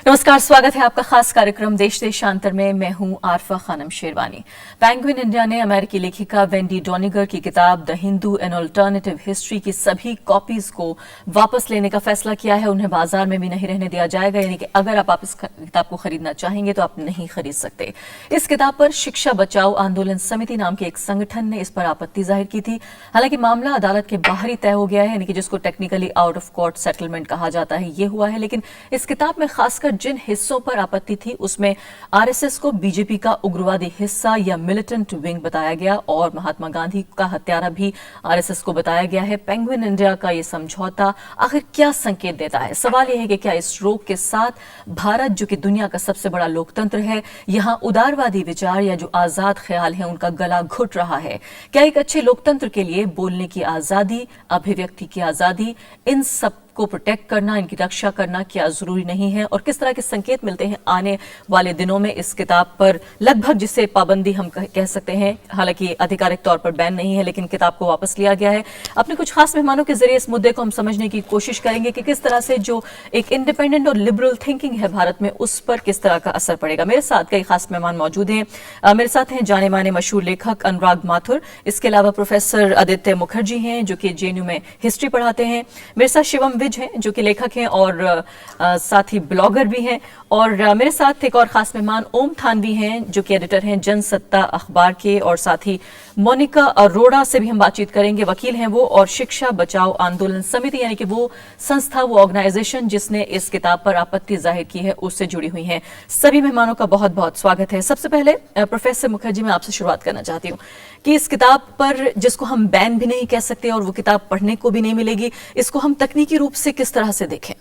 नमस्कार, स्वागत है आपका खास कार्यक्रम देश देशांतर में। मैं हूं आरफा खानम शेरवानी। पेंगुइन इंडिया ने अमेरिकी लेखिका वेंडी डोनिगर की किताब the Hindu an alternative history की सभी कॉपीज को वापस लेने का फैसला किया है। उन्हें बाजार में भी नहीं रहने दिया जाएगा, यानी कि अगर आप इस किताब को खरीदना चाहेंगे तो आप नहीं खरीद सकते। इस किताब पर शिक्षा बचाओ आंदोलन समिति नाम के एक संगठन ने इस पर आपत्ति जाहिर की थी। हालांकि मामला अदालत के बाहर ही तय हो गया है, यानी कि जिसको technically out of court settlement कहा जाता है, ये हुआ है। लेकिन इस किताब में खासकर जिन हिस्सों पर आपत्ति थी उसमें आरएसएस को बीजेपी का उग्रवादी हिस्सा या मिलिटेंट विंग बताया गया और महात्मा गांधी का हत्यारा भी आरएसएस को बताया गया है। पेंगुइन इंडिया का यह समझौता आखिर क्या संकेत देता है? सवाल यह है कि क्या इस रोक के साथ भारत, जो कि दुनिया का सबसे बड़ा लोकतंत्र है, यहां उदारवादी विचार या जो आजाद ख्याल है उनका गला घुट रहा है? क्या एक अच्छे लोकतंत्र के लिए बोलने की आजादी, अभिव्यक्ति की आजादी, इन सब को प्रोटेक्ट करना, इनकी रक्षा करना क्या जरूरी नहीं है? और किस तरह के संकेत मिलते हैं आने वाले दिनों में इस किताब पर लगभग जिसे पाबंदी हम कह सकते हैं, हालांकि आधिकारिक तौर पर बैन नहीं है, लेकिन किताब को वापस लिया गया है। अपने कुछ खास मेहमानों के जरिए इस मुद्दे को हम समझने की कोशिश करेंगे कि किस तरह से जो एक इंडिपेंडेंट और लिबरल थिंकिंग है भारत में, उस पर किस तरह का असर पड़ेगा। मेरे साथ कई खास मेहमान मौजूद हैं। मेरे साथ हैं जाने माने मशहूर लेखक अनुराग माथुर, इसके अलावा प्रोफेसर आदित्य मुखर्जी हैं जो कि जेएनयू में हिस्ट्री पढ़ाते हैं। मेरे साथ शिवम विज हैं जो कि लेखक हैं और साथ ही ब्लॉगर भी हैं। और मेरे साथ एक और खास मेहमान ओम थानवी हैं जो कि एडिटर हैं जनसत्ता अखबार के, और साथ ही मोनिका अरोड़ा से भी हम बातचीत करेंगे। वकील हैं वो और शिक्षा बचाओ आंदोलन समिति यानी कि वो संस्था, वो ऑर्गेनाइजेशन जिसने इस किताब पर आपत्ति जाहिर की है, उससे जुड़ी हुई हैं। सभी मेहमानों का बहुत बहुत स्वागत है। सबसे पहले प्रोफेसर मुखर्जी, मैं आपसे शुरुआत करना चाहती हूँ कि इस किताब पर, जिसको हम बैन भी नहीं कह सकते और वो किताब पढ़ने को भी नहीं मिलेगी, इसको हम तकनीकी रूप से किस तरह से देखें?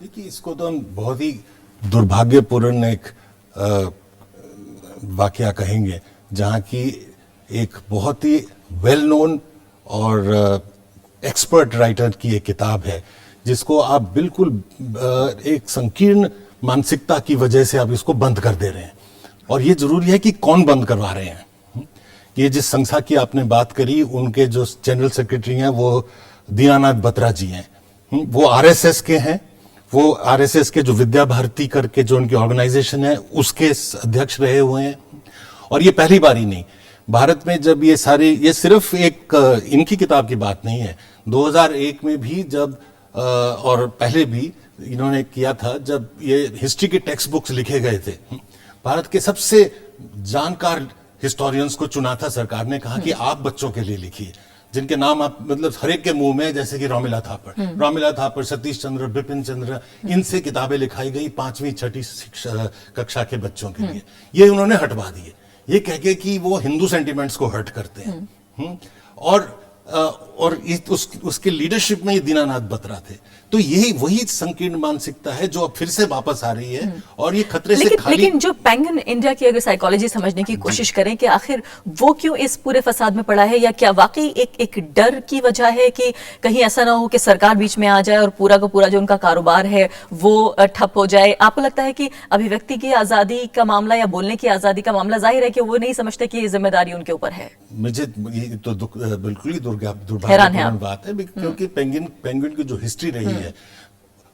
देखिए, इसको तो हम बहुत ही दुर्भाग्यपूर्ण एक वाकया कहेंगे, जहाँ की एक बहुत ही वेल नोन और एक्सपर्ट राइटर की एक किताब है, जिसको आप बिल्कुल एक संकीर्ण मानसिकता की वजह से आप इसको बंद कर दे रहे हैं। और ये जरूरी है कि कौन बंद करवा रहे हैं। ये जिस संस्था की आपने बात करी, उनके जो जनरल सेक्रेटरी हैं वो दीनानाथ बत्रा जी हैं। वो आरएसएस के हैं। वो आरएसएस के जो विद्या भारती करके जो उनकी ऑर्गेनाइजेशन है, उसके अध्यक्ष रहे हुए हैं। और ये पहली बार ही नहीं, भारत में जब ये सिर्फ एक इनकी किताब की बात नहीं है। 2001 में भी जब और पहले भी इन्होंने किया था, जब ये हिस्ट्री के टेक्स्ट बुक्स लिखे गए थे, भारत के सबसे जानकार हिस्टोरियंस को चुना था सरकार ने, कहा कि आप बच्चों के लिए लिखिए, जिनके नाम आप मतलब हर एक के मुंह में, जैसे कि रोमिला थापर, सतीश चंद्र, बिपिन चंद्र, इनसे किताबें लिखाई गई 5वीं 6ठी कक्षा के बच्चों के लिए। ये उन्होंने हटवा दिए, ये कह के कि वो हिंदू सेंटिमेंट्स को हर्ट करते हैं। और उसके लीडरशिप में ये दीनानाथ बत्रा थे। तो यही वही संकीर्ण मानसिकता है जो अब फिर से वापस आ रही है, और ये खतरे से खाली। लेकिन जो पेंगुइन इंडिया की अगर साइकोलॉजी समझने की कोशिश करें कि आखिर वो क्यों इस पूरे फसाद में पड़ा है, या क्या वाकई एक डर की वजह है कि कहीं ऐसा ना हो कि सरकार बीच में आ जाए और पूरा का पूरा जो उनका कारोबार है वो ठप हो जाए? आपको लगता है कि अभिव्यक्ति की आजादी का मामला या बोलने की आजादी का मामला, जाहिर है कि वो नहीं समझते कि ये जिम्मेदारी उनके ऊपर है? मुझे ये तो बिल्कुल ही दुर्भाग्यपूर्ण बात है, क्योंकि पेंगुइन की जो हिस्ट्री रही है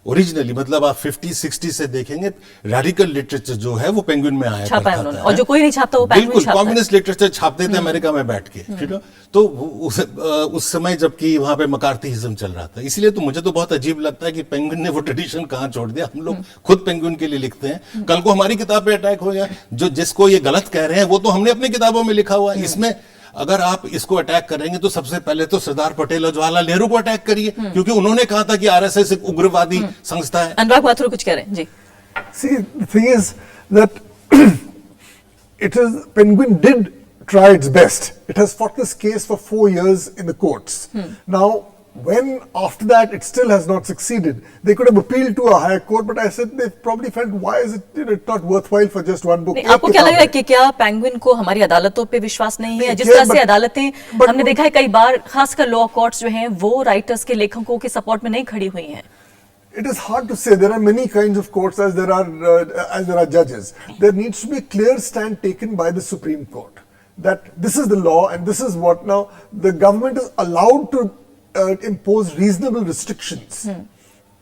ओरिजिनली, मतलब आप 50-60 से देखेंगे, रेडिकल लिटरेचर जो है वो पेंगुइन में आया करता था, और जो कोई नहीं छापता वो पेंगुइन छापता है। कम्युनिस्ट लिटरेचर छापते थे अमेरिका में बैठ के, ठीक है। तो उस समय जबकि वहां पे मकार्थिज्म चल रहा था, इसलिए तो मुझे तो बहुत अजीब लगता है कि पेंगुइन ने वो ट्रेडिशन कहाँ छोड़ दिया। हम लोग खुद पेंगुइन के लिए लिखते हैं, कल को हमारी किताब पे अटैक हो गया, जो जिसको ये गलत कह रहे हैं वो तो हमने अपनी किताबों में लिखा हुआ है। इसमें अगर आप इसको अटैक करेंगे तो सबसे पहले तो सरदार पटेल और जवाहरलाल नेहरू को अटैक करिए, क्योंकि उन्होंने कहा था कि आरएसएस एक उग्रवादी संस्था है। अनुराग माथुर कुछ कह रहे हैं जी। See, the thing is that Penguin did try its best. It has fought this case for 4 years in the courts. Now, when after that it still has not succeeded, they could have appealed to a higher court, but I said they probably felt, why is it not worthwhile for just one book? आपको क्या लग रहा है कि क्या penguin को हमारी अदालतों पे विश्वास नहीं है? जिस तरह से अदालतें हमने देखा है कई बार, खासकर लॉ कोर्ट्स जो हैं वो राइटर्स के, लेखकों के सपोर्ट में नहीं खड़ी हुई हैं। It is hard to say. There are many kinds of courts as there are judges. There needs to be a clear stand taken by the Supreme Court that this is the law and this is what. Now the government is allowed to impose reasonable restrictions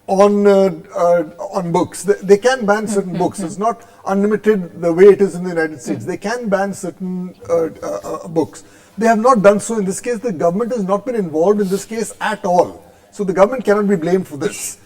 on books. They can ban certain books. It's not unlimited the way it is in the United States. They can ban certain books. They have not done so in this case. The government has not been involved in this case at all. So the government cannot be blamed for this.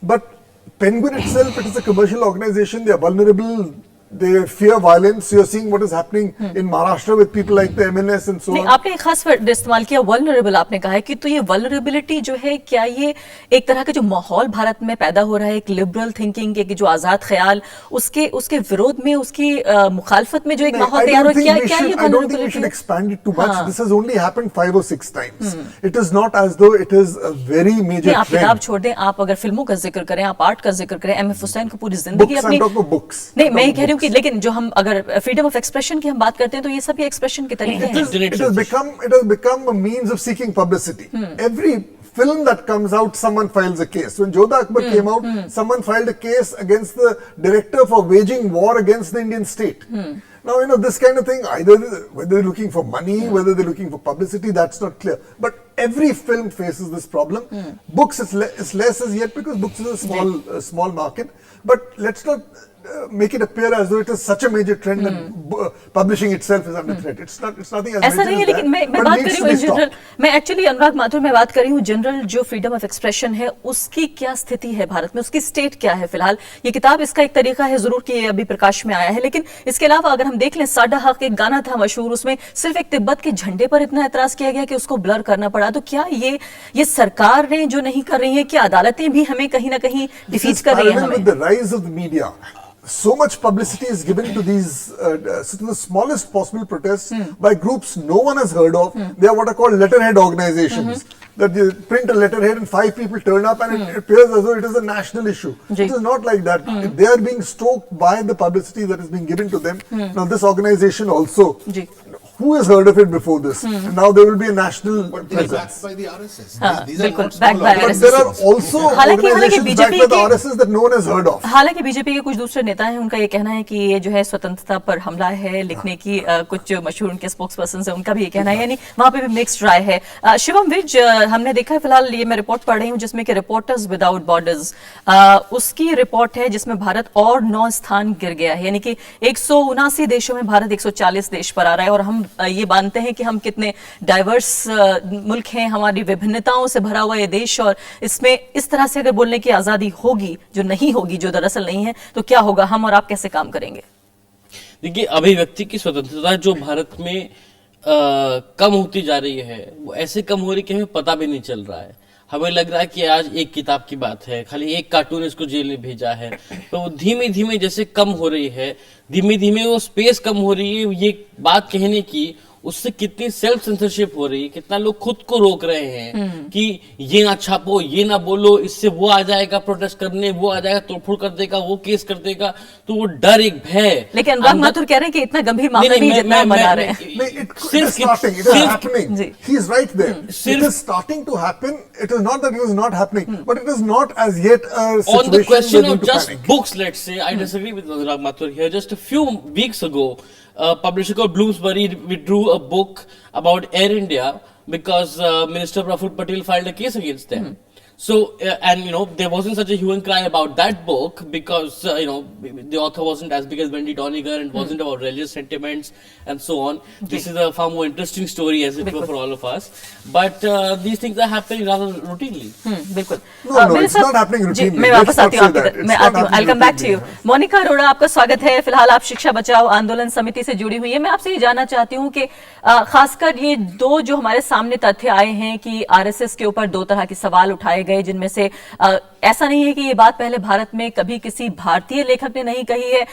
But Penguin itself, it is a commercial organization. They are vulnerable. They fear violence. You're seeing what is happening in Maharashtra with people like the MNS and so नहीं, on. आपने एक खास word इस्तेमाल किया vulnerable, आपने कहा है कि तो ये वल्नरेबिलिटी जो है, क्या ये एक तरह का जो माहौल भारत में पैदा हो रहा है, एक लिबरल थिंकिंग के जो आजाद ख्याल, उसके विरोध में, उसकी मुखालफत में जो एक माहौल तैयार हो, क्या क्या ये I don't think we should vulnerability? expand it too much. This has only happened 5 or 6 times. It is not as though it is a very major नहीं, आप किताब trend. छोड़ दें, आप अगर फिल्मों का जिक्र करें, आप आर्ट का जिक्र करें, एम एफ हुसैन को पूरी जिंदगी Books, अपनी I'm talking about books. नहीं, मैं ये I'm कह रही हूँ कि talking लेकिन जो हम अगर फ्रीडम ऑफ एक्सप्रेशन की हम बात करते हैं तो ये सब ये एक्सप्रेशन के तरीके हैं। it has become a means of seeking publicity. Every film that comes out, someone files a case. When Jodha Akbar came out, someone filed a case against the director for waging war against the Indian state. Now, this kind of thing, either whether they're looking for money, whether they're looking for publicity, that's not clear. But every film faces this problem. Books is less as yet because books is a small market. But let's not make it appear as though it is such a major trend that publishing itself is under threat. It's nothing as ऐसा major नहीं है, as लेकिन that, मैं but बात needs कर रही to हूँ be in general, stopped. मैं एक्चुअली अनुराग माथुर मैं बात कर रही हूँ जनरल जो फ्रीडम ऑफ एक्सप्रेशन है उसकी क्या स्थिति है भारत में, उसकी स्टेट क्या है फिलहाल। ये किताब इसका एक तरीका है जरूर कि ये अभी प्रकाश में आया है, लेकिन इसके अलावा अगर हम देख लें, साडा हक एक गाना था मशहूर, उसमें सिर्फ एक तिब्बत के झंडे पर इतना एतराज किया गया कि उसको ब्लर करना पड़ा। तो क्या ये सरकार ने जो नहीं कर रही है, क्या अदालतें भी हमें कहीं ना कहीं This डिफीट is कर रही है parallel हमें? with the rise of the media. So much publicity is given to these to the smallest possible protests by groups no one has heard of. They are what are called letterhead organizations. That you print a letterhead and 5 people turn up and it appears as though it is a national issue. Ji. It is not like that. They are being stoked by the publicity that is being given to them. Now this organization also, जी who has heard of it before this? And now there will be a national But they are presence. backed by the RSS. हाँ, These are बिल्कुल, not backed small by But RSS. there are also हालांकि organizations backed BJP by the के- RSS that no one has heard of. हालांकि BJP के कुछ दूसरे नेता हैं, उनका ये कहना है कि ये जो है स्वतंत्रता पर हमला है लिखने की, कुछ जो मशहूर उनके स्पोक्स पर्सन है उनका भी ये कहना है, यानी वहां पे भी मिक्स्ड राय है। शिवम विज, हमने देखा है फिलहाल, ये मैं रिपोर्ट पढ़ रही हूँ जिसमें कि रिपोर्टर्स विदाउट बॉर्डर्स, उसकी रिपोर्ट है जिसमें भारत और 9 स्थान गिर गया है, यानी कि 179 देशों में भारत 140 देश पर आ रहा है। और हम ये मानते हैं कि हम कितने डाइवर्स मुल्क हैं, हमारी विभिन्नताओं से भरा हुआ ये देश, और इसमें इस तरह से अगर बोलने की आजादी होगी जो नहीं होगी, जो दरअसल नहीं है, तो क्या होगा, हम और आप कैसे काम करेंगे? देखिए, अभिव्यक्ति की स्वतंत्रता जो भारत में कम होती जा रही है, वो ऐसे कम हो रही कि हमें पता भी नहीं चल रहा है। हमें लग रहा है कि आज एक किताब की बात है, खाली एक कार्टून इसको जेल में भेजा है, तो वो धीमे धीमे जैसे कम हो रही है, धीमे धीमे वो स्पेस कम हो रही है ये बात कहने की, उससे कितनी सेल्फ सेंसरशिप हो रही है, कितना लोग खुद को रोक रहे हैं कि ये ना छापो, ये ना बोलो, इससे वो आ जाएगा प्रोटेस्ट करने, वो आ जाएगा तोड़फोड़ कर देगा, वो केस कर देगा, तो वो डर एक भय। लेकिन अनुराग माथुर कह रहे हैं कि इतना गंभीर मामला नहीं जितना हम बना रहे हैं। No, it is starting. It is happening. Ji. He is right there. It is starting to happen. It is not that it is not happening, but it is not as yet a situation On the question where you of need to just panic. books, let's say, I disagree with Anurag Mathur here. Just a few weeks ago, a publisher called Bloomsbury withdrew a book about Air India because Minister Praful Patel filed a case against them. So, and there wasn't such a hue and cry about that book because, the author wasn't as big as Wendy Doniger and wasn't about religious sentiments and so on. This is a far more interesting story as it were for all of us. But these things are happening rather routinely. बिल्कुल। No, मेरे it's साथ- not happening ji, routinely. मैं Let's वापस not आती हूँ say आपकी that. तरफ, It's मैं not आती हूँ, I'll come back to you. routinely. Monika Arora, आपका स्वागत है। फिलहाल आप शिक्षा बचाओ आंदोलन समिति से जुड़ी हुई है। मैं आपसे ये जानना चाहती हूँ कि खासकर ये दो जो हमारे सामने तथ्य आए हैं कि आरएसएस के ऊपर 2 तरह के सवाल उठाए गए, जिनमें से ऐसा नहीं है कि ये बात पहले भारत में कभी किसी भारतीय लेखक ने नहीं कही है।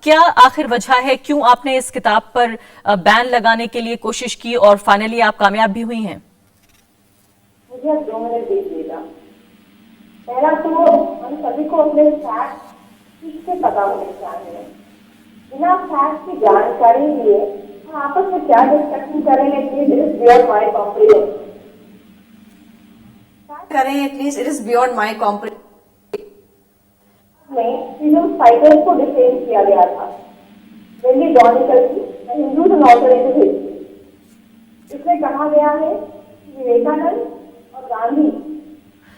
क्या आखिर वजह है, क्यों आपने इस किताब पर बैन लगाने के लिए कोशिश की और फाइनली आप कामयाब भी हुई हैं? मुझे अब 2 मिनट दीजिएगा। पहला तो हम सभी को अपने फैक्ट ठीक से पता होने चाहिए। बिना फैक्ट की जानकारी लिए हम आपस में क्या डिस्कशन करेंगे, please it is beyond my comprehension. करें at least it is beyond my comprehension. में फ्रीडम फाइटर्स को डिफेंड किया गया था, वेंडी डॉनिकर की हिंदूज एंड ऑल्टरनेटिव हिस्ट्री। इसमें कहा गया है कि विवेकानंद और गांधी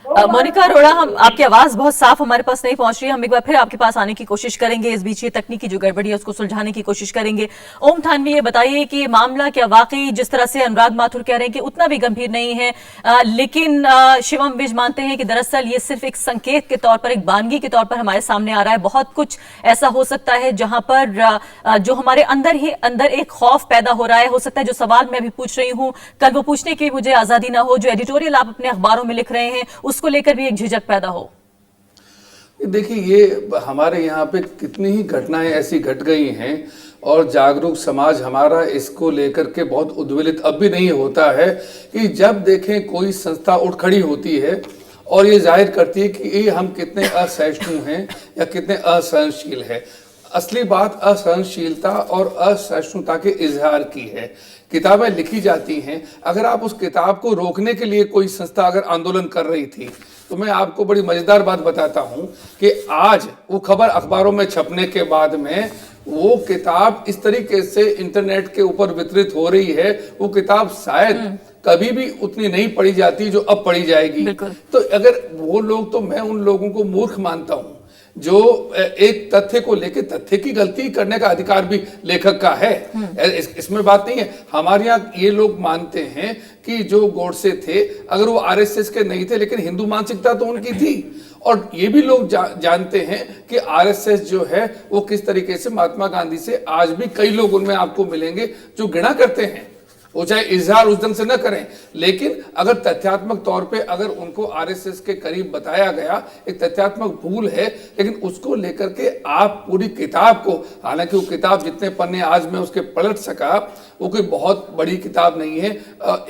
वो मोनिका अरोड़ा, हम आपकी आवाज बहुत साफ हमारे पास नहीं पहुंच रही है। हम एक बार फिर आपके पास आने की कोशिश करेंगे। इस बीच ये तकनीकी जो गड़बड़ी है उसको सुलझाने की कोशिश करेंगे। ओम थानवी, ये बताइए कि ये मामला क्या वाकई जिस तरह से अनुराग माथुर कह रहे हैं कि उतना भी गंभीर नहीं है, लेकिन शिवम विज मानते हैं कि दरअसल ये सिर्फ एक संकेत के तौर पर, एक बानगी के तौर पर हमारे सामने आ रहा है। बहुत कुछ ऐसा हो सकता है जहां पर जो हमारे अंदर ही अंदर एक खौफ पैदा हो रहा है। हो सकता है जो सवाल मैं अभी पूछ रही हूं कल वो पूछने की मुझे आजादी ना हो, जो एडिटोरियल आप अपने अखबारों में लिख रहे हैं उसको लेकर भी एक झिझक पैदा हो। देखिए, ये हमारे यहाँ पे कितनी ही घटनाएं ऐसी घट गई हैं और जागरूक समाज हमारा इसको लेकर के बहुत उद्वेलित अब भी नहीं होता है कि जब देखें कोई संस्था उठ खड़ी होती है और ये जाहिर करती है कि ये हम कितने असहिष्णु हैं या कितने असहनशील हैं। असली बात असहनशीलता और असहिष्णुता के इजहार की है। किताबें लिखी जाती हैं, अगर आप उस किताब को रोकने के लिए कोई संस्था अगर आंदोलन कर रही थी तो मैं आपको बड़ी मजेदार बात बताता हूं कि आज वो खबर अखबारों में छपने के बाद में वो किताब इस तरीके से इंटरनेट के ऊपर वितरित हो रही है, वो किताब शायद कभी भी उतनी नहीं पढ़ी जाती जो अब पढ़ी जाएगी। तो अगर वो लोग, तो मैं उन लोगों को मूर्ख मानता हूं जो एक तथ्य को लेकर, तथ्य की गलती करने का अधिकार भी लेखक का है, इसमें बात नहीं है। हमारे यहाँ ये लोग मानते हैं कि जो गोडसे थे अगर वो आरएसएस के नहीं थे लेकिन हिंदू मानसिकता तो उनकी थी, और ये भी लोग जानते हैं कि आरएसएस जो है वो किस तरीके से महात्मा गांधी से, आज भी कई लोग उनमें आपको मिलेंगे जो घृणा करते हैं, वो चाहे इजहार उस ढंग से न करें, लेकिन अगर तथ्यात्मक तौर पे अगर उनको आरएसएस के करीब बताया गया, एक तथ्यात्मक भूल है, लेकिन उसको लेकर के आप पूरी किताब को, हालांकि वो किताब जितने पन्ने आज मैं उसके पलट सका वो कोई बहुत बड़ी किताब नहीं है,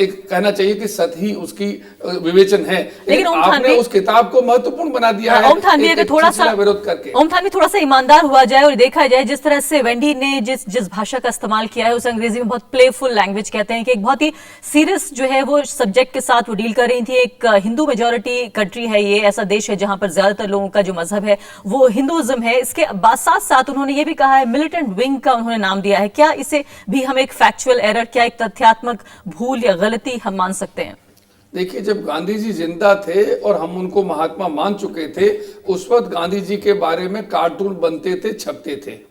एक कहना चाहिए कि सही उसकी विवेचन है, लेकिन आपने उस किताब को महत्वपूर्ण बना दिया है। ओम थानवी, अगर थोड़ा सा विरोध करके, ओम थानवी थोड़ा सा ईमानदार हुआ जाए और देखा जाए जिस तरह से वेंडी ने जिस भाषा का इस्तेमाल किया है उस अंग्रेजी में बहुत प्लेफुल लैंग्वेज कहते हैं कि एक बहुत ही सीरियस जो है वो सब्जेक्ट के साथ वो डील कर रही थी। एक हिंदू मेजॉरिटी कंट्री है, ये ऐसा देश है जहां पर ज्यादातर लोगों का जो मजहब है वो हिंदुइज्म है। इसके साथ साथ उन्होंने ये भी कहा है, मिलिटेंट विंग का उन्होंने नाम दिया है। क्या इसे भी हम एक फैक्चुअल एरर, क्या एक तथ्यात्मक भूल या गलती हम मान सकते हैं? देखिए, जब गांधी जी जिंदा थे और हम उनको महात्मा मान चुके थे, उस वक्त गांधी जी के बारे में कार्टून बनते थे, छपते थे।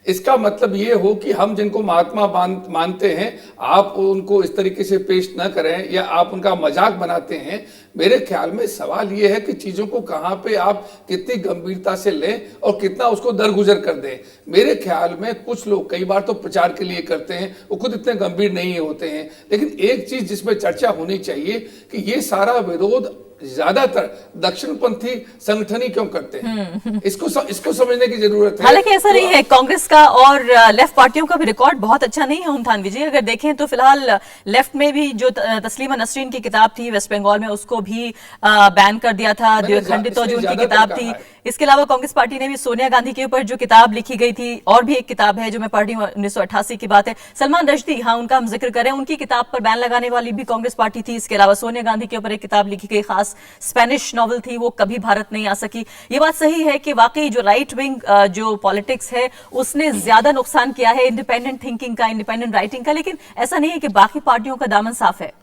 इसका मतलब ये हो कि हम जिनको महात्मा मानते हैं आप उनको इस तरीके से पेश न करें या आप उनका मजाक बनाते हैं। मेरे ख्याल में सवाल ये है कि चीज़ों को कहाँ पे आप कितनी गंभीरता से लें और कितना उसको दरगुजर कर दें। मेरे ख्याल में कुछ लोग कई बार तो प्रचार के लिए करते हैं, वो खुद इतने गंभीर नहीं होते हैं, लेकिन एक चीज़ जिसमें चर्चा होनी चाहिए कि ये सारा विरोध ज्यादातर दक्षिणपंथी संगठन ही क्यों करते हैं, इसको समझने की जरूरत है। हालांकि ऐसा नहीं है, कांग्रेस का और लेफ्ट पार्टियों का भी रिकॉर्ड बहुत अच्छा नहीं है। ओम थानवी जी, अगर देखें तो फिलहाल लेफ्ट में भी जो तस्लीमा नसरीन की किताब थी वेस्ट बंगाल में, उसको भी बैन कर दिया था, खंडित जो उनकी किताब थी। इसके अलावा कांग्रेस पार्टी ने भी सोनिया गांधी के ऊपर जो किताब लिखी गई थी, और भी एक किताब है जो मैं पढ़ रही हूँ 1988 की बात है, सलमान रश्दी, हाँ उनका हम जिक्र करें, उनकी किताब पर बैन लगाने वाली भी कांग्रेस पार्टी थी। इसके अलावा सोनिया गांधी के ऊपर एक किताब लिखी गई, खास स्पेनिश नॉवल थी, वो कभी भारत नहीं आ सकी। ये बात सही है कि वाकई जो राइट विंग जो पॉलिटिक्स है उसने ज्यादा नुकसान किया है इंडिपेंडेंट थिंकिंग का, इंडिपेंडेंट राइटिंग का, लेकिन ऐसा नहीं है कि बाकी पार्टियों का दामन साफ है।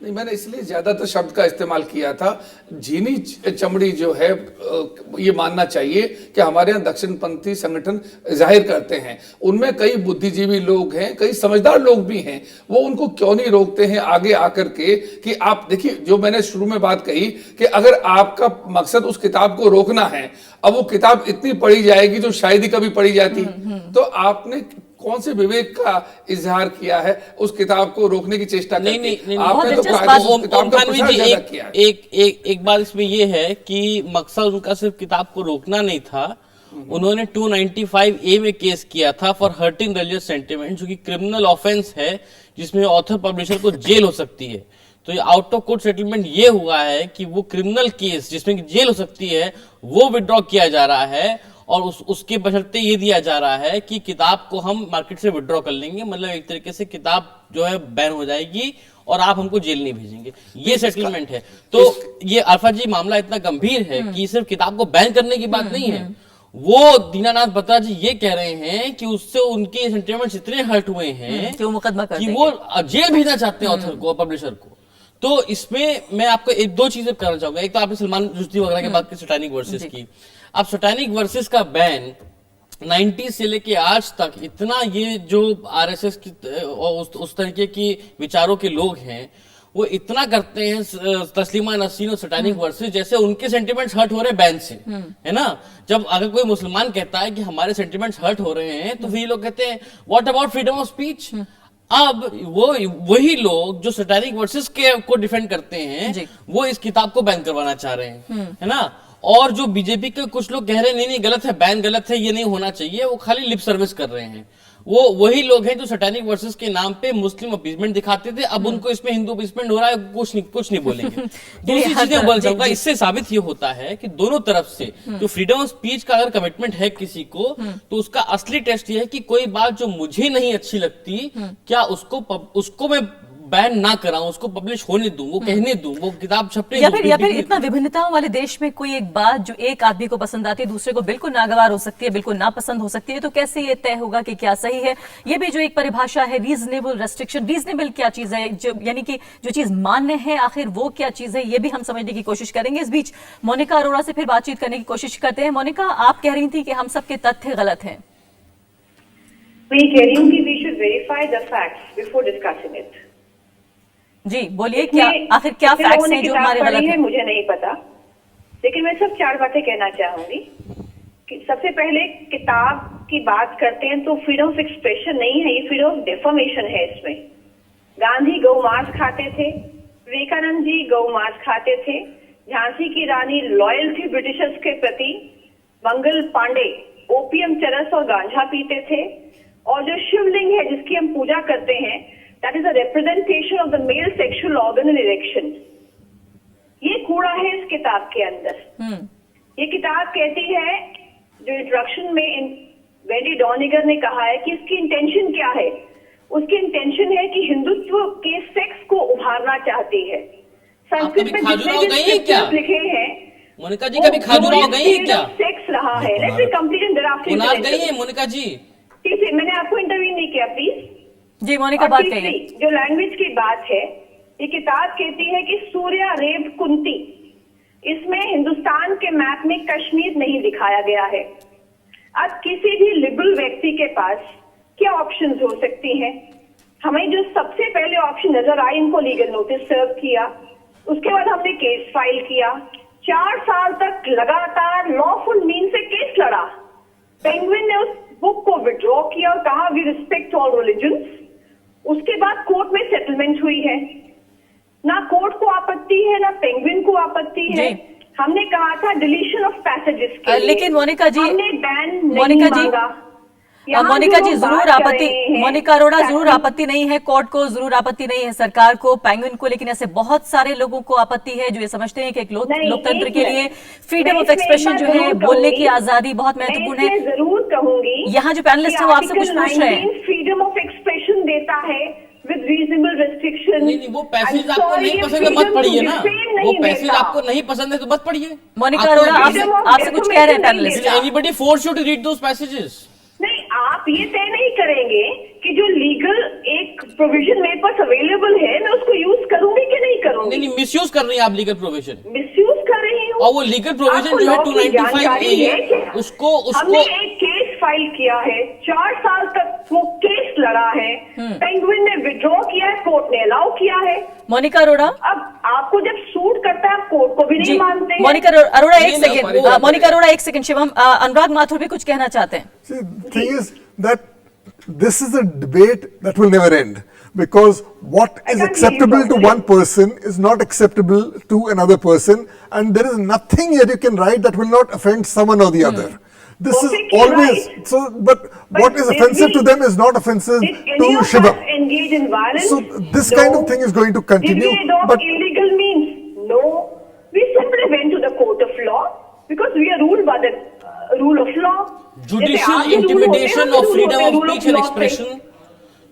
नहीं, मैंने इसलिए ज्यादातर शब्द का इस्तेमाल किया था। झीनी चमड़ी जो है ये मानना चाहिए कि हमारे यहाँ दक्षिणपंथी संगठन जाहिर करते हैं, उनमें कई बुद्धिजीवी लोग हैं, कई समझदार लोग भी हैं, वो उनको क्यों नहीं रोकते हैं आगे आकर के कि आप देखिए, जो मैंने शुरू में बात कही कि अगर आपका मकसद उस किताब को रोकना है, अब वो किताब इतनी पढ़ी जाएगी जो शायद ही कभी पढ़ी जाती, तो आपने कौन से विवेक का इजहार किया है उस किताब को रोकने की चेष्टा करके? नहीं, आपने तो एक बात इसमें ये है कि मकसद उनका सिर्फ किताब को रोकना नहीं था, उन्होंने 295A में केस किया था फॉर हर्टिंग रिलीजियस सेंटिमेंट, जो कि क्रिमिनल ऑफेंस है जिसमें ऑथर पब्लिशर को जेल हो सकती है। तो ये आउट ऑफ कोर्ट सेटलमेंट ये हुआ है कि वो क्रिमिनल केस जिसमें जेल हो सकती है वो विड्रॉ किया जा रहा है, और उसके बशर्ते ये दिया जा रहा है कि किताब को हम मार्केट से विड्रॉ कर लेंगे, मतलब एक तरीके से किताब जो है बैन हो जाएगी और आप हमको जेल नहीं भेजेंगे, ये सेटलमेंट है। तो ये अल्फा जी मामला इतना गंभीर है कि सिर्फ किताब को बैन करने की बात नहीं है, वो दीनानाथ बत्रा जी ये कह रहे हैं कि उससे उनके सेंटिमेंट्स इतने हर्ट हुए हैं कि वो मुकदमा कर कि वो जेल भेजना चाहते हैं ऑथर को, पब्लिशर को। तो इसमें मैं आपको एक दो चीजें करना चाहूंगा। एक तो आपने सलमान रुश्दी वगैरह की बात की, सैटेनिक वर्सेस की। अब सैटेनिक वर्सेस का बैन 90 से लेके आज तक इतना, ये जो आरएसएस की उस तरीके की विचारों के लोग हैं वो इतना करते हैं तस्लीमा नसरीन और सैटेनिक वर्सेस, जैसे उनके सेंटिमेंट्स हर्ट हो रहे हैं बैन से, है ना। जब अगर कोई मुसलमान कहता है कि हमारे सेंटिमेंट्स हर्ट हो रहे हैं तो फिर लोग कहते हैं what about freedom of speech. अब वही लोग जो सैटेनिक वर्सेस को डिफेंड करते हैं वो इस किताब को बैन करवाना चाह रहे हैं, है ना। और जो बीजेपी के कुछ लोग कह रहे हैं नहीं गलत है, बैन गलत है, ये नहीं होना चाहिए, वो खाली लिप सर्विस कर रहे हैं। वो वही लोग हैं जो सैटेनिक वर्सेस के नाम पे मुस्लिम अपीसमेंट दिखाते थे, अब उनको इसमें हिंदू अपीसमेंट हो रहा है, कुछ नहीं बोलेंगे। दूसरी चीजें बोल जाऊंगा, इससे साबित ये होता है कि दोनों तरफ से जो फ्रीडम ऑफ स्पीच का अगर कमिटमेंट है किसी को, तो उसका असली टेस्ट ये है कि कोई बात जो मुझे नहीं अच्छी लगती, क्या उसको मैं बैन ना कराऊं, उसको पब्लिश होने दूं, वो कहने दूं, वो किताब छपने या फिर इतना विभिन्नताओं वाले देश में कोई एक बात जो एक आदमी को पसंद आती है दूसरे को बिल्कुल नागवार हो सकती है, बिल्कुल नापसंद हो सकती है, तो कैसे ये तय होगा कि क्या सही है? ये भी जो एक परिभाषा है रीजनेबल रेस्ट्रिक्शन, रीजनेबल क्या चीज है, जो यानी कि जो चीज मान्य है आखिर वो क्या चीज है, ये भी हम समझने की कोशिश करेंगे। इस बीच मोनिका अरोड़ा से फिर बातचीत करने की कोशिश करते हैं। मोनिका, आप कह रही थी कि हम सबके तथ्य गलत हैं। मैं कह रही हूँ कि we should verify the facts before discussing it. जी बोलिए, क्या आखिर क्या फैक्ट्स हैं जो हमारे गलत हैं? मुझे नहीं पता, लेकिन मैं सब 4 बातें कहना चाहूंगी। कि सबसे पहले किताब की बात करते हैं तो फ्रीडम ऑफ एक्सप्रेशन नहीं है, ये फ्रीडम ऑफ डेफर्मेशन है। इसमें गांधी गौ मांस खाते थे, विवेकानंद जी गौ मांस खाते थे, झांसी की रानी लॉयल थी ब्रिटिशर्स के प्रति, मंगल पांडे ओपियम, चरस और गांजा पीते थे, और जो शिवलिंग है जिसकी हम पूजा करते हैं, that is a representation of the male sexual organ in erection। ये कूड़ा है इस किताब के अंदर। ये किताब कहती है, जो इंट्रोडक्शन में वेंडी डॉनिगर ने कहा है कि इसकी इंटेंशन क्या है। उसकी इंटेंशन है कि हिंदुत्व के सेक्स को उभारना चाहती है। संस्कृत में जितने लिखे हैं, मोनिका जी कभी खाजुराहो गई है क्या? सेक्स रहा है। Let's be complete and thereafter गई है मोनिका जी? ठीक है, मैंने आपको इंटरव्यू नहीं किया, प्लीज। जी मोनिका, बात कहिए। जो लैंग्वेज की बात है, ये किताब कहती है कि सूर्या रेव कुंती, इसमें हिंदुस्तान के मैप में कश्मीर नहीं दिखाया गया है। अब किसी भी लिबरल व्यक्ति के पास क्या ऑप्शंस हो सकती हैं? हमें जो सबसे पहले ऑप्शन नजर आई, इनको लीगल नोटिस सर्व किया, उसके बाद हमने केस फाइल किया, 4 साल तक लगातार लॉफुल मीन से केस लड़ा। पेंगुइन ने उस बुक को विड्रॉ किया और कहा वी रिस्पेक्ट ऑल रिलीजन्स। उसके बाद कोर्ट में सेटलमेंट हुई है, ना कोर्ट को आपत्ति है ना पेंगुइन को आपत्ति है। हमने कहा था डिलीशन ऑफ पैसेजेस के लिए, लेकिन मोनिका जी, हमने बैन नहीं मांगा। मोनिका जी जरूर आपत्ति, मोनिका अरोड़ा जरूर आपत्ति नहीं है, कोर्ट को जरूर आपत्ति नहीं है, सरकार को, पेंगुइन को, लेकिन ऐसे बहुत सारे लोगों को आपत्ति है जो ये समझते हैं कि एक लोकतंत्र के लिए फ्रीडम ऑफ एक्सप्रेशन जो है, बोलने की आजादी बहुत महत्वपूर्ण है। जरूर कहूंगी, यहाँ जो पैनलिस्ट है वो आपसे कुछ पूछ रहे हैं। फ्रीडम ऑफ एक्सप्रेशन देता है विद रीजनेबल रेस्ट्रिक्शन। नहीं, वो पैसेज आपको नहीं पसंद है मत पढ़िए ना, वो पैसेज आपको नहीं पसंद है तो मत पढ़िए। मोनिका अरोड़ा आपसे कुछ कह रहे हैं panelist. Anybody force you to read those passages? नहीं, आप ये तय नहीं करेंगे कि जो लीगल एक प्रोविजन मेरे पास अवेलेबल है मैं उसको यूज करूंगी कि नहीं करूंगी। नहीं, मिसयूज कर रही है आप लीगल प्रोविजन। मिसयूज कर रही हूँ। और वो लीगल प्रोविजन जो है 295A उसको हमने एक केस फाइल किया है, 4 साल तक वो केस लड़ा है, पेंगुइन ने विड्रॉ किया है, कोर्ट ने अलाउ किया है। मोनिका अरोड़ा, अब आपको जब सूट करता है आप कोर्ट को भी नहीं मानते हैं। मोनिका अरोड़ा एक सेकंड, मोनिका अरोड़ा एक सेकंड, शिवम अनुराग माथुर भी कुछ कहना चाहते हैं। See, the thing is that this is a debate that will never end, because what is acceptable to one person is not acceptable to another person, and there is nothing that you can write that will not offend someone or the other. This is always so, but what is offensive to them is not offensive to Shivam. Engage in violence. So this kind of thing is going to continue. Did we adopt illegal means? No. We simply went to the court of law because we are ruled by the rule of law. Judicial intimidation of freedom of speech and expression.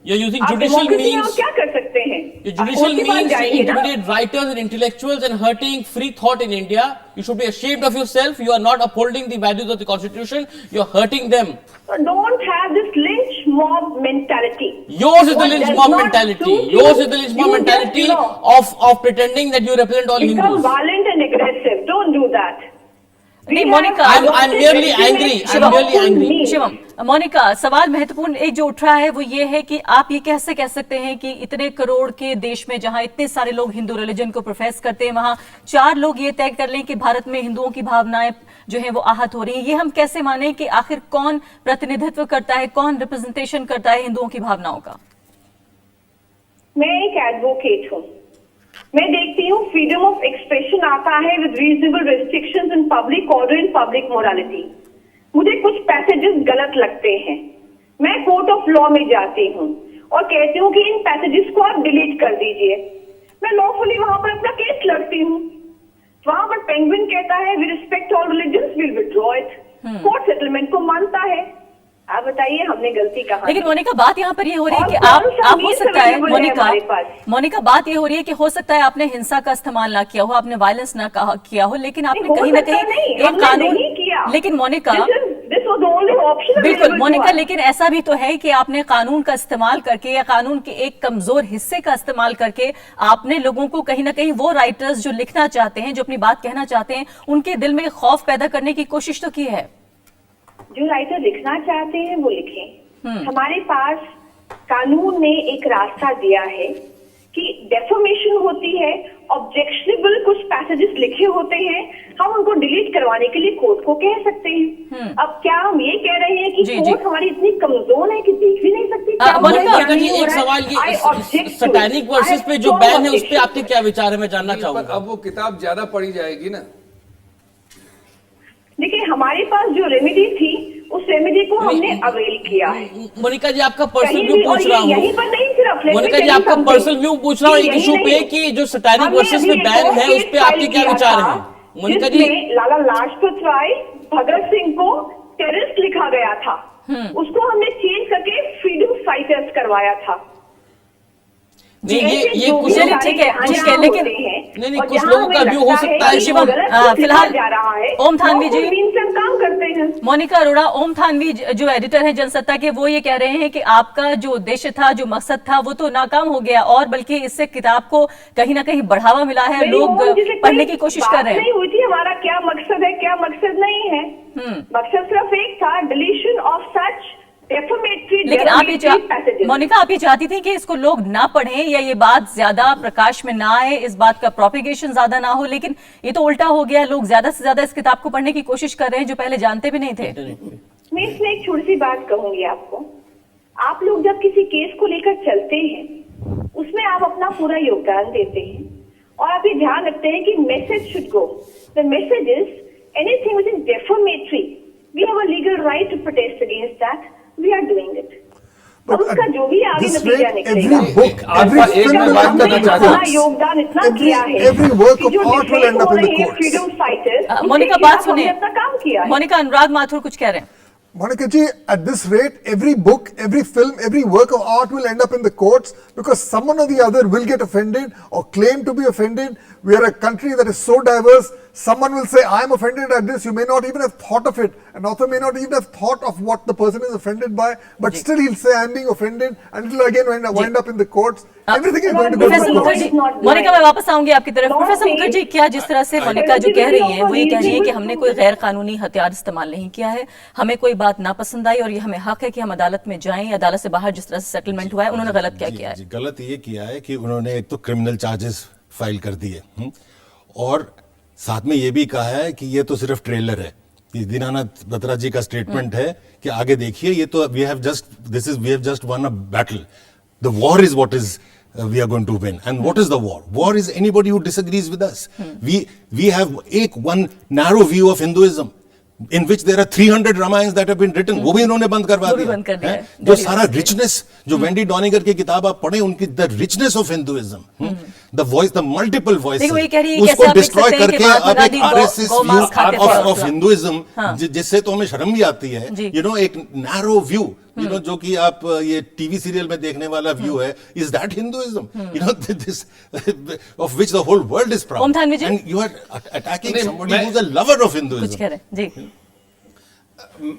You're using judicial means. क्या कर सकते हैं? Judicial court के पास means to जाएंगे ना। intimidate writers and intellectuals and hurting free thought in India. You should be ashamed of yourself. You are not upholding the values of the Constitution. You are hurting them. So don't have this lynch mob mentality. Yours is the What lynch does mob not mentality. suit Yours you, is the lynch you mob just, mentality you know, of pretending that you represent all become Hindus. violent and aggressive. Don't do that. We नहीं, have Monika, I'm adopted merely extremist angry. I'm Shivam merely angry. me. Shivam, Monika, सवाल महत्वपूर्ण एक जो उठ रहा है वो ये है कि आप ये कैसे कह सकते हैं कि इतने करोड़ के देश में जहां इतने सारे लोग हिंदू रिलीजन को प्रोफेस करते हैं, वहां 4 लोग ये तय कर लें कि भारत में हिंदुओं की भावनाएं जो है वो आहत हो रही है। ये हम कैसे माने कि आखिर कौन प्रतिनिधित्व करता है, कौन रिप्रेजेंटेशन करता है हिंदुओं की भावनाओं का? मैं एक एडवोकेट हूँ। मैं देखती हूँ फ्रीडम ऑफ एक्सप्रेशन आता है with reasonable restrictions in public order in public morality. मुझे कुछ पैसेजेस गलत लगते हैं, मैं कोर्ट ऑफ लॉ में जाती हूँ और कहती हूँ कि इन पैसेजेस को आप डिलीट कर दीजिए। मैं लॉफुली वहां पर अपना केस लड़ती हूँ। वहां पर पेंगुइन कहता है we respect all religions, will withdraw it. Court settlement को मानता है। आप बताइए हमने गलती कहाँ लेकिन की? मोनिका, बात यहाँ पर ये हो रही है और कि कौन सा आप हो means सकता है available है हमारे पास? मोनिका, बात ये हो रही है कि हो सकता है आपने हिंसा का इस्तेमाल ना किया हो, आपने वायलेंस ना किया हो, लेकिन आपने हो कहीं ना सकता कहीं नहीं, एक हमने कानून, नहीं किया। लेकिन Monika, This was the only option बिल्कुल available to मोनिका, us. लेकिन ऐसा भी तो है कि आपने कानून का इस्तेमाल करके या कानून के एक कमजोर हिस्से का इस्तेमाल करके आपने लोगों को कहीं ना कहीं वो राइटर्स जो लिखना चाहते हैं, जो अपनी बात कहना चाहते हैं, उनके दिल में खौफ पैदा करने की कोशिश तो की है। जो राइटर लिखना चाहते हैं वो लिखें। हमारे पास कानून ने एक रास्ता दिया है कि डेफोमेशन होती है, ऑब्जेक्शनेबल कुछ पैसेजेस लिखे होते हैं, हम उनको डिलीट करवाने के लिए कोर्ट को कह सकते हैं। अब क्या हम ये कह रहे हैं कि जी, कोर्ट हमारी इतनी कमजोर है कि देख भी नहीं सकती? क्या मोनिका, हमारे जी, सामने एक हो रहा सवाल है? I object ये to it. Satanic versus I पे जो strong बैन है उस पे objection. आपके क्या विचार है, मैं जानना पर चाहूंगा। अब वो किताब ज्यादा पढ़ी जाएगी ना। देखिए हमारे पास जो रेमेडी थी उस रेमेडी को हमने अवेल किया है। मोनिका जी, आपका पर्सनल कहीं व्यू भी, और पूछ ये रहा यहीं हूँ। पर नहीं सिर्फ, let me मोनिका tell जी, you आपका something. पर्सनल व्यू पूछ रहा हूँ एक यही इशू पे नहीं। कि जो सैटेनिक हमने वर्सेस अभी पे बैन एक है और उस पे केस आपके फाइल क्या किया विचार था, हैं मोनिका जी? जिसमें लाला लाजपत राय भगत सिंह को टेररिस्ट लिखा गया था, उसको हमने चेंज करके फ्रीडम फाइटर्स करवाया था। नहीं, ये कुछ चलिए, ठीक है, लेकिन नहीं, कुछ लोगों का व्यू हो सकता है शिवम, फिलहाल जा रहा है, ओम थानवी जी, काम करते हैं। मोनिका अरोड़ा, ओम थानवी जो एडिटर हैं जनसत्ता के, वो ये कह रहे हैं कि आपका जो उद्देश्य था, जो मकसद था, वो तो नाकाम हो गया और बल्कि इससे किताब को कहीं ना कहीं बढ़ावा मिला है, लोग पढ़ने की कोशिश कर रहे हैं। नहीं हुई थी हमारा क्या मकसद है, क्या मकसद नहीं है। मकसद सिर्फ एक था, डिलीशन ऑफ सच डेफोमेटरी। लेकिन आप ये मोनिका, आप ये चाहती थी कि इसको लोग ना पढ़ें या ये बात ज्यादा प्रकाश में ना आए, इस बात का प्रोपेगेशन ज्यादा ना हो, लेकिन ये तो उल्टा हो गया, लोग ज्यादा से ज्यादा इस किताब को पढ़ने की कोशिश कर रहे हैं जो पहले जानते भी नहीं थे। मैं इसमें एक छोटी सी बात कहूंगी आपको। आप लोग जब किसी केस को लेकर चलते हैं उसमें आप अपना पूरा योगदान देते हैं और आप ये ध्यान रखते हैं कि message should go. The message is anything which is defamatory, we have a legal right to protest against that, we are doing it. अब उसका जो भी आगे this नतीजा rate, निकलेगा, every book, every एक film मैं will बात end करना up in the चाहता हूँ। courts. योगदान इतना किया है Every work कि of जो art will end up in the courts. Freedom fighters, Monica, बात सुनिए, अपना काम किया है। मोनिका, अनुराग माथुर कुछ कह रहे हैं। Monica ji, at this rate, every book, every film, every work of art will end up in the courts because someone or the other will get offended or claim to be offended. We are a country that is so diverse. Someone will say, I am offended at this. You may not even have thought of it. An author may not even have thought of what the person is offended by, but still he'll say, I am being offended, and it will again wind up in the courts. Everything is going to go to professor the courts. Mukherjee, Monica मैं वापस आऊंगी आपकी तरफ। Professor Mukherjee, क्या जिस तरह से मोनिका जो कह रही है वो ये कह रही है कि हमने कोई गैर कानूनी हथियार इस्तेमाल नहीं किया है, हमें कोई बात नापसंद आई और ये हमें हक है कि हम अदालत में जाएं, अदालत से बाहर जिस तरह से सेटलमेंट हुआ है, उन्होंने गलत क्या किया है? गलत ये किया है कि उन्होंने एक तो क्रिमिनल चार्जेस फाइल कर दिए और साथ में ये भी कहा है कि ये तो सिर्फ ट्रेलर है। ये दीनानाथ बत्रा जी का स्टेटमेंट है कि आगे देखिए, ये तो we have just won a battle, the war is what is we are going to win. And what is the war? War is anybody who disagrees with us. We have one narrow view of Hinduism in which there are 300 Ramayans that have been written. वो भी इन्होंने बंद करवा दिया है। जो सारा richness, जो वेंडी डॉनिगर की किताब आप पढ़े, उनकी the richness of Hinduism, the voice, the multiple voice, देखो, ये कह रही है, कैसे उसको आप देख डिस्ट्रॉय सकते हैं कि करके महात्मा आप एक गांधी आरएसएस गौ व्यू मांस खाते थे। ऑफ हिंदुइज्म, हाँ। जिससे तो हमें शर्म भी आती है, जी। यू नो, एक नैरो व्यू, यू नो, जो कि आप ये टीवी सीरियल में देखने वाला व्यू है, is that Hinduism, you know, this of which the whole world is Om Thanvi proud, जी? एंड यू आर अटैकिंग नहीं, समबडी मैं- who is a lover of कुछ हिंदुइज्म। कह रहे हैं जी।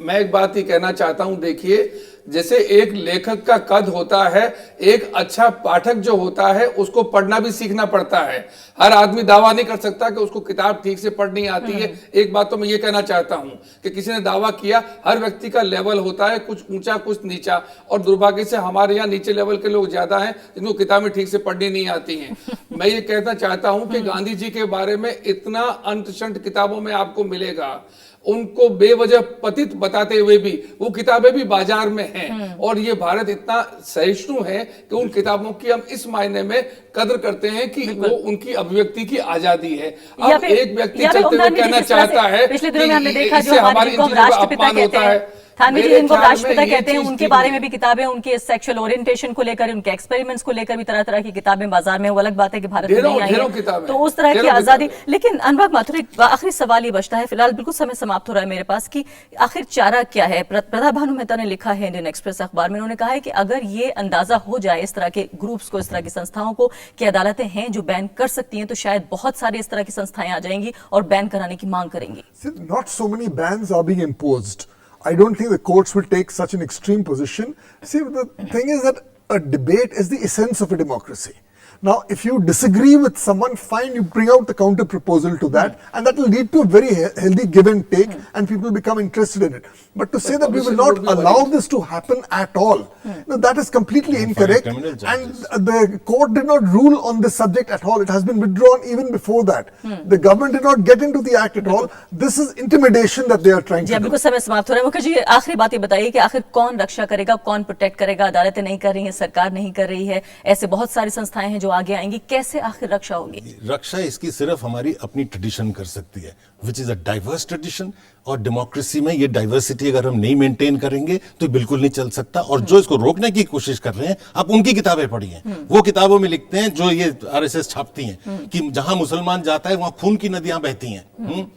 मैं एक बात ही कहना चाहता हूं, देखिए, जैसे एक लेखक का कद होता है, एक अच्छा पाठक जो होता है उसको पढ़ना भी सीखना पड़ता है। हर आदमी दावा नहीं कर सकता कि उसको किताब ठीक से पढ़नी आती है। एक बात तो मैं ये कहना चाहता हूं कि किसी ने दावा किया, हर व्यक्ति का लेवल होता है, कुछ ऊंचा कुछ नीचा, और दुर्भाग्य से हमारे यहाँ नीचे लेवल के लोग ज्यादा हैं जिनको किताबें ठीक से पढ़नी नहीं आती हैं। मैं ये कहना चाहता हूं कि गांधी जी के बारे में इतना अंत-शंत किताबों में आपको मिलेगा, उनको बेवजह पतित बताते हुए भी वो किताबें भी बाजार में हैं, और ये भारत इतना सहिष्णु है कि उन किताबों की हम इस मायने में कदर करते हैं कि वो उनकी अभिव्यक्ति की आजादी है। या अब फिर- एक व्यक्ति या फिर चलते हुए ओम थानवी जी, कहना जिस तरह से चाहता है पिछले दिनों में हमने देखा जो इससे हमारी हमारे इन जिनको हम चीजों का राष्ट्रपिता अपमान कहते होता हैं, है। थानवी जी मेरे जिनको ख्याल में राष्ट्रपिता ये कहते हैं, चीज उनके ठीक बारे है। में भी किताबें, उनके सेक्सुअल ओरिएंटेशन को लेकर, उनके एक्सपेरिमेंट्स को लेकर भी तरह तरह की किताबें बाजार में, वो अलग बात है कि भारत में ढेरों- नहीं आई ढेरों है, किताबें, तो उस तरह की ढेरों आजादी। किताबें। लेकिन अनुराग माथुर, एक आखिरी सवाल ये बचता है, फिलहाल बिल्कुल समय समाप्त हो रहा है मेरे पास, कि आखिर चारा क्या है? प्रताप भानु मेहता ने लिखा है इंडियन एक्सप्रेस अखबार में, उन्होंने कहा है कि अगर ये अंदाजा हो जाए इस तरह के ग्रुप्स को, इस तरह की संस्थाओं को, कि अदालतें हैं जो बैन कर सकती हैं, तो शायद बहुत सारी इस तरह की संस्थाएं आ जाएंगी और बैन कराने की मांग करेंगी। See, not so many bans are being imposed. I don't think the courts will take such an extreme position. See, the thing is that a debate is the essence of a democracy. Now, if you disagree with someone, fine, you bring out the counter proposal to that, and that will lead to a very healthy give and take, and people become interested in it. But to say that we will publishers not would be allow worried. this to happen at all, no, that is completely incorrect. criminal And charges. the court did not rule on this subject at all. It has been withdrawn even before that. The government did not get into the act at all. This is intimidation that they are trying ji, to अब do. बिल्कुल समय समाप्त हो रहा है। मुखर्जी, आखिरी बात ये बताइए कि आखिर कौन रक्षा करेगा, कौन प्रोटेक्ट करेगा? अदालतें नहीं कर रही हैं, सरकार नहीं कर रही है, ऐसे बहुत सारी संस्थाएं हैं जो आगे आएंगी, कैसे आखिर रक्षा होगी? रक्षा इसकी सिर्फ हमारी अपनी ट्रेडिशन कर सकती है, which is a diverse tradition, और डेमोक्रेसी में ये डाइवर्सिटी अगर हम नहीं मेंटेन करेंगे तो बिल्कुल नहीं चल सकता। और जो इसको रोकने की कोशिश कर रहे हैं, आप उनकी किताबें पढ़िए, वो किताबों में लिखते हैं जो ये आरएसएस छापती हैं कि जहां मुसलमान जाता है वहां खून की नदियां बहती हैं,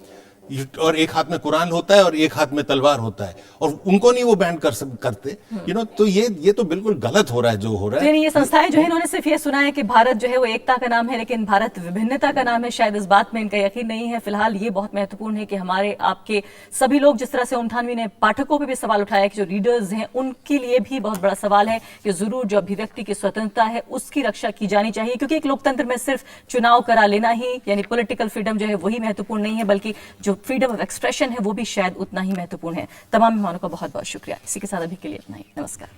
और एक हाथ में कुरान होता है और एक हाथ में तलवार होता है, और उनको नहीं वो बैन करते, यू नो। तो ये तो बिल्कुल गलत हो रहा है जो हो रहा तो है। यानी ये संस्थाएं जो है, इन्होंने सिर्फ ये सुना है कि भारत जो है वो एकता का नाम है, लेकिन भारत विभिन्नता का नाम है, शायद इस बात में इनका यकीन नहीं है। फिलहाल ये बहुत महत्वपूर्ण है कि हमारे आपके सभी लोग, जिस तरह से ओम थानवी ने पाठकों पे भी सवाल उठाया कि जो रीडर्स हैं उनके लिए भी बहुत बड़ा सवाल है कि जरूर जो अभिव्यक्ति की स्वतंत्रता है उसकी रक्षा की जानी चाहिए, क्योंकि एक लोकतंत्र में सिर्फ चुनाव करा लेना ही, यानी पॉलिटिकल फ्रीडम जो है वही महत्वपूर्ण नहीं है, बल्कि जो फ्रीडम ऑफ एक्सप्रेशन है वो भी शायद उतना ही महत्वपूर्ण है। तमाम मेहमानों का बहुत बहुत शुक्रिया। इसी के साथ अभी के लिए इतना ही। नमस्कार।